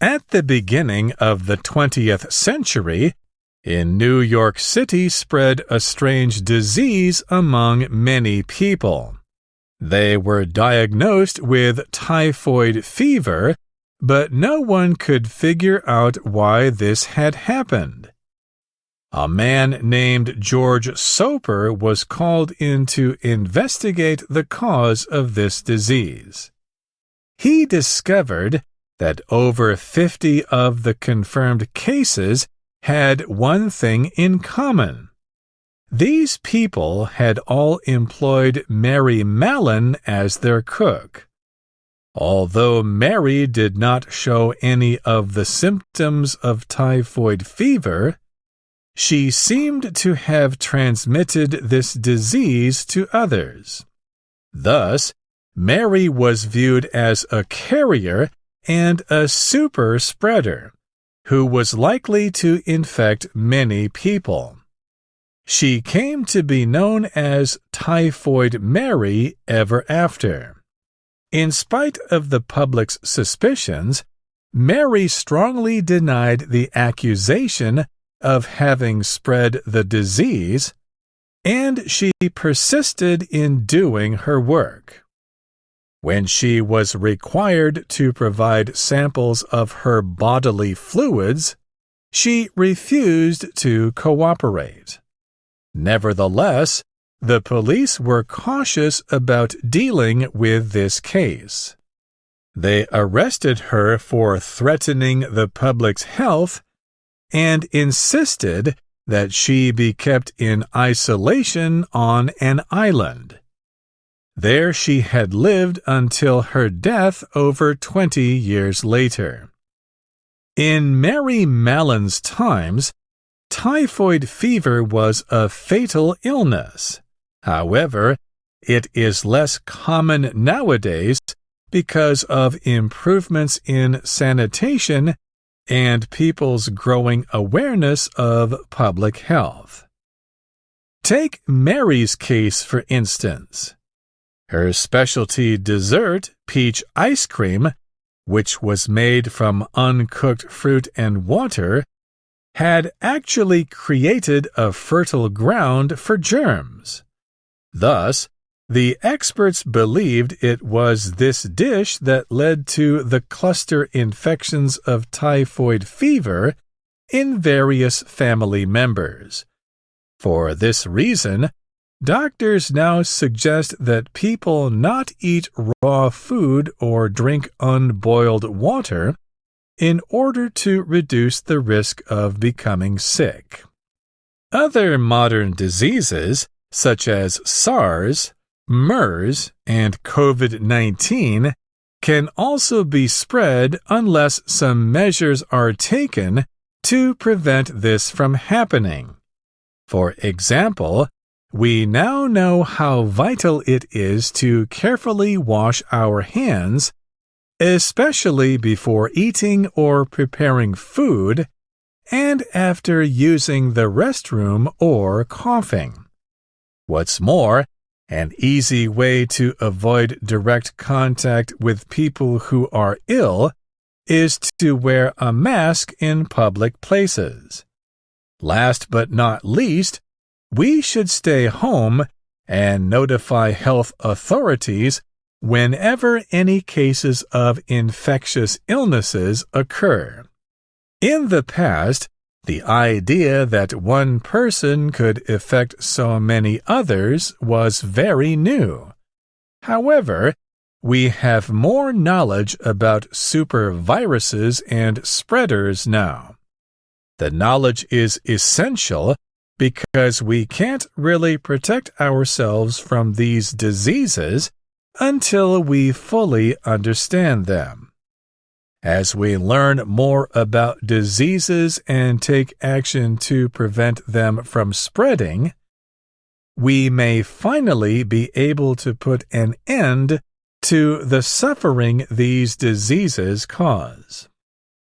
At the beginning of the 20th century, in New York City spread a strange disease among many people. They were diagnosed with typhoid fever, but no one could figure out why this had happened. A man named George Soper was called in to investigate the cause of this disease. He discovered that over 50 of the confirmed cases had one thing in common. These people had all employed Mary Mallon as their cook. Although Mary did not show any of the symptoms of typhoid fever, she seemed to have transmitted this disease to others. Thus, Mary was viewed as a carrier and a super spreader, who was likely to infect many people. She came to be known as Typhoid Mary ever after. In spite of the public's suspicions, Mary strongly denied the accusation of having spread the disease, and she persisted in doing her work. When she was required to provide samples of her bodily fluids, she refused to cooperate. Nevertheless, the police were cautious about dealing with this case. They arrested her for threatening the public's health and insisted that she be kept in isolation on an island. There she had lived until her death over 20 years later. In Mary Mallon's times, typhoid fever was a fatal illness. However, it is less common nowadays because of improvements in sanitation and people's growing awareness of public health. Take Mary's case, for instance. Her specialty dessert, peach ice cream, which was made from uncooked fruit and water, had actually created a fertile ground for germs. Thus, the experts believed it was this dish that led to the cluster infections of typhoid fever in various family members. For this reason, doctors now suggest that people not eat raw food or drink unboiled water in order to reduce the risk of becoming sick. Other modern diseases, such as SARS, MERS, and COVID-19, can also be spread unless some measures are taken to prevent this from happening. For example, we now know how vital it is to carefully wash our hands, especially before eating or preparing food, and after using the restroom or coughing. What's more, an easy way to avoid direct contact with people who are ill is to wear a mask in public places. Last but not least, we should stay home and notify health authorities whenever any cases of infectious illnesses occur. In the past, the idea that one person could affect so many others was very new. However, we have more knowledge about superviruses and spreaders now. The knowledge is essential because we can't really protect ourselves from these diseases until we fully understand them. As we learn more about diseases and take action to prevent them from spreading, we may finally be able to put an end to the suffering these diseases cause.